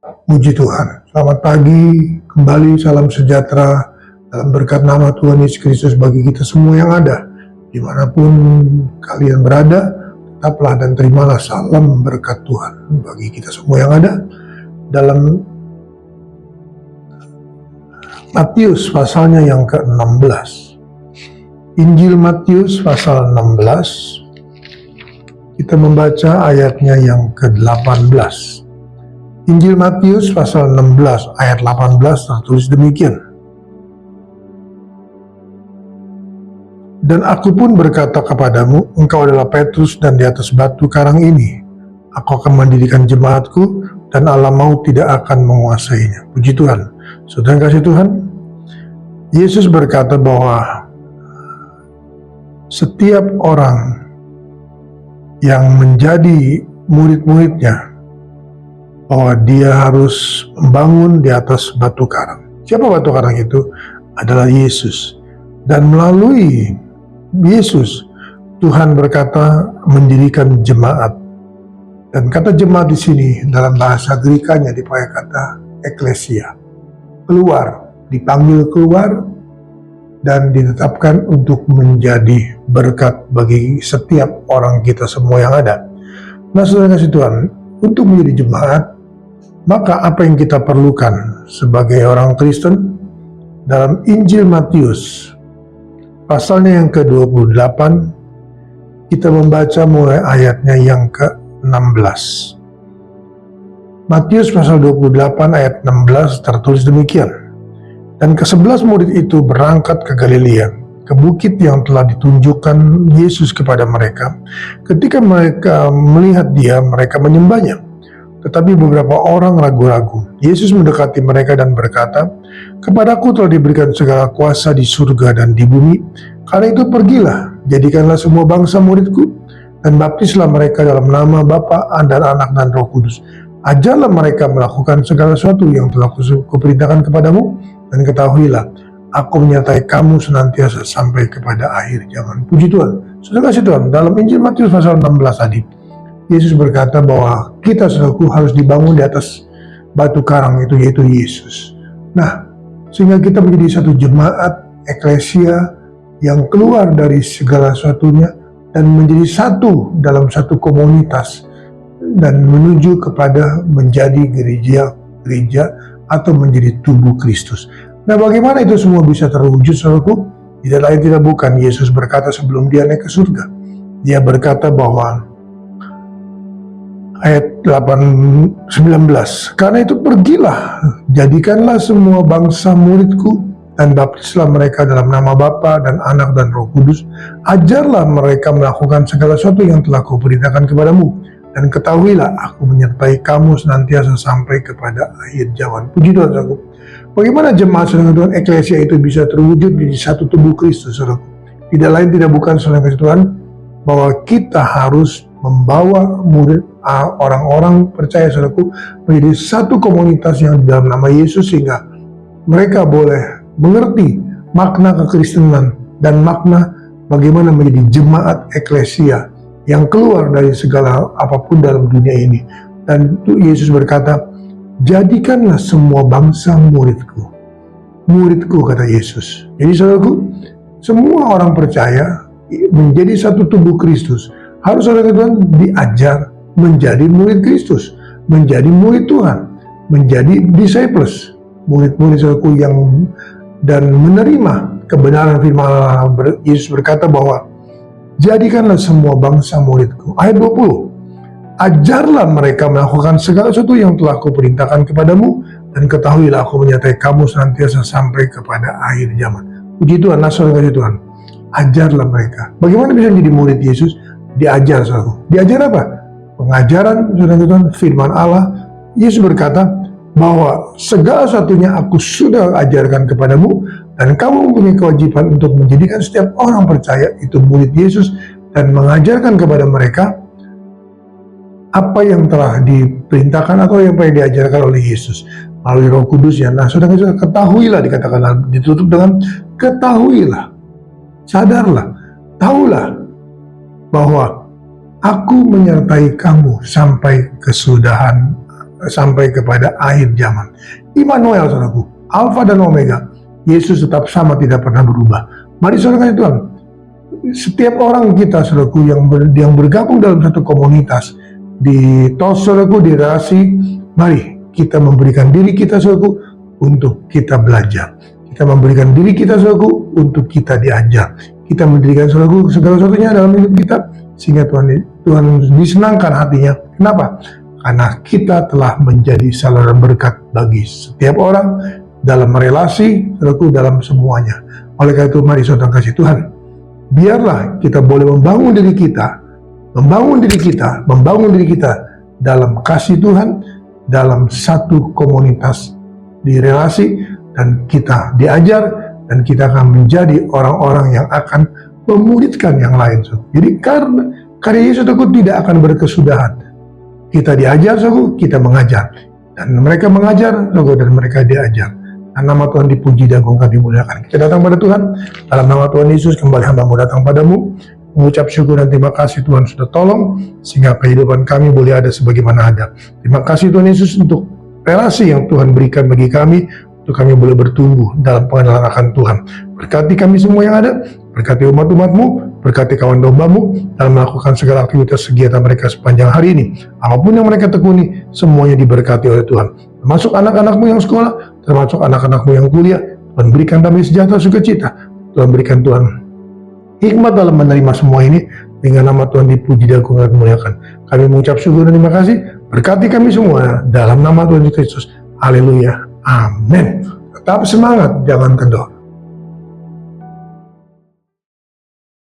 Puji Tuhan. Selamat pagi, kembali salam sejahtera dalam berkat nama Tuhan Yesus Kristus bagi kita semua yang ada. Dimanapun kalian berada, tetaplah dan terimalah salam berkat Tuhan bagi kita semua yang ada. Dalam Matius pasalnya yang ke-16. Injil Matius pasal 16. Kita membaca ayatnya yang ke-18. Injil Matius pasal 16 ayat 18 tertulis demikian. Dan aku pun berkata kepadamu, engkau adalah Petrus, dan di atas batu karang ini aku akan mendirikan jemaatku, dan alam maut tidak akan menguasainya. Puji Tuhan. Saudara kasih Tuhan, Yesus berkata bahwa setiap orang yang menjadi murid-muridnya, bahwa dia harus membangun di atas batu karang. Siapa batu karang itu? Adalah Yesus. Dan melalui Yesus, Tuhan berkata mendirikan jemaat. Dan kata jemaat di sini dalam bahasa Grekanya dipakai kata eklesia. Keluar, dipanggil keluar dan ditetapkan untuk menjadi berkat bagi setiap orang kita semua yang ada. Nah, saudara kasih Tuhan, untuk menjadi jemaat, maka apa yang kita perlukan sebagai orang Kristen? Dalam Injil Matius pasalnya yang ke-28, kita membaca mulai ayatnya yang ke-16. Matius pasal 28 ayat 16 tertulis demikian. Dan ke-11 murid itu berangkat ke Galilea, ke bukit yang telah ditunjukkan Yesus kepada mereka. Ketika mereka melihat dia, mereka menyembahnya. Tetapi beberapa orang ragu-ragu. Yesus mendekati mereka dan berkata, "Kepadaku telah diberikan segala kuasa di surga dan di bumi. Karena itu pergilah, jadikanlah semua bangsa muridku, dan baptislah mereka dalam nama Bapa dan Anak dan Roh Kudus. Ajarlah mereka melakukan segala sesuatu yang telah kuperintahkan kepadamu, dan ketahuilah, aku menyertai kamu senantiasa sampai kepada akhir zaman." Puji Tuhan. Saudara kasih Tuhan, dalam Injil Matius pasal 16 tadi, Yesus berkata bahwa kita saudaraku harus dibangun di atas batu karang itu, yaitu Yesus. Nah, sehingga kita menjadi satu jemaat eklesia yang keluar dari segala sesuatunya dan menjadi satu dalam satu komunitas dan menuju kepada menjadi gereja atau menjadi tubuh Kristus. Nah, bagaimana itu semua bisa terwujud saudaraku? Tidak lain tidak bukan, Yesus berkata sebelum dia naik ke surga. Dia berkata bahwa ayat 19, karena itu pergilah, jadikanlah semua bangsa muridku, dan baptislah mereka dalam nama Bapa dan Anak dan Roh Kudus. Ajarlah mereka melakukan segala sesuatu yang telah kuperintahkan kepadamu, dan ketahuilah aku menyertai kamu senantiasa sampai kepada akhir zaman. Puji Tuhan, saudaraku. Bagaimana jemaat saudara Tuhan, eklesia itu bisa terwujud menjadi satu tubuh Kristus, saudaraku? Tidak lain tidak bukan, saudara Tuhan, bahwa kita harus membawa murid orang-orang percaya saudaraku menjadi satu komunitas yang di dalam nama Yesus, sehingga mereka boleh mengerti makna kekristenan dan makna bagaimana menjadi jemaat eklesia yang keluar dari segala apapun dalam dunia ini. Dan Yesus berkata, jadikanlah semua bangsa muridku. Muridku, kata Yesus. Jadi saudaraku, semua orang percaya menjadi satu tubuh Kristus harus saudara Tuhan diajar menjadi murid Kristus, menjadi murid Tuhan, menjadi disciples, murid-murid saudaraku yang dan menerima kebenaran firman Allah. Yesus berkata bahwa jadikanlah semua bangsa muridku. Ayat 20, ajarlah mereka melakukan segala sesuatu yang telah kuperintahkan kepadamu, dan ketahuilah aku menyertai kamu senantiasa sampai kepada akhir zaman. Puji Tuhan, saudara kasih Tuhan, ajarlah mereka. Bagaimana bisa menjadi murid Yesus? Diajar, saudara. Diajar apa? Pengajaran, saudara Tuhan, firman Allah. Yesus berkata bahwa segala sesuatunya aku sudah ajarkan kepadamu, dan kamu mempunyai kewajiban untuk menjadikan setiap orang percaya itu murid Yesus, dan mengajarkan kepada mereka apa yang telah diperintahkan atau yang pernah diajarkan oleh Yesus melalui Roh Kudus ya. Nah, saudara ketahuilah, dikatakan ditutup dengan ketahuilah, sadarlah, tahulah bahwa aku menyertai kamu sampai kesudahan sampai kepada akhir zaman. Immanuel, saudaraku, Alfa dan Omega, Yesus tetap sama, tidak pernah berubah. Mari saudara Tuhan, setiap orang kita, saudaraku, yang bergabung dalam satu komunitas, di tos, saudaraku, di relasi, mari kita memberikan diri kita, saudaraku, untuk kita belajar. Kita memberikan diri kita, saudaraku, untuk kita diajar. Kita mendirikan, saudaraku, segala-sesuatunya dalam hidup kita, sehingga Tuhan disenangkan hatinya. Kenapa? Karena kita telah menjadi saluran berkat bagi setiap orang dalam relasi, saudaraku, dalam semuanya. Oleh karena itu, mari saudara kasih Tuhan, biarlah kita boleh membangun diri kita dalam kasih Tuhan, dalam satu komunitas di relasi, dan kita diajar, dan kita akan menjadi orang-orang yang akan memuridkan yang lain. Jadi karya Yesus itu tidak akan berkesudahan. Kita diajar, kita mengajar, dan mereka mengajar, dan mereka diajar. Dan nama Tuhan dipuji dan dimuliakan. Kita datang pada Tuhan dalam nama Tuhan Yesus. Kembali hamba-Mu datang padamu, mengucap syukur dan terima kasih Tuhan sudah tolong sehingga kehidupan kami boleh ada sebagaimana ada. Terima kasih Tuhan Yesus untuk relasi yang Tuhan berikan bagi kami, untuk kami boleh bertumbuh dalam pengenalan akan Tuhan. Berkati kami semua yang ada, berkati umat-umat-Mu, berkati kawan domba-Mu dalam melakukan segala aktivitas kegiatan mereka sepanjang hari ini. Apapun yang mereka tekuni, semuanya diberkati oleh Tuhan. Termasuk anak-anak-Mu yang sekolah, termasuk anak-anak-Mu yang kuliah. Tuhan berikan damai sejahtera sukacita. Tuhan berikan Tuhan hikmat dalam menerima semua ini, dengan nama Tuhan dipuji dan dimuliakan. Kami mengucap syukur dan terima kasih. Berkati kami semua dalam nama Tuhan Yesus Kristus. Haleluya. Amin. Tetap semangat, jangan kendor.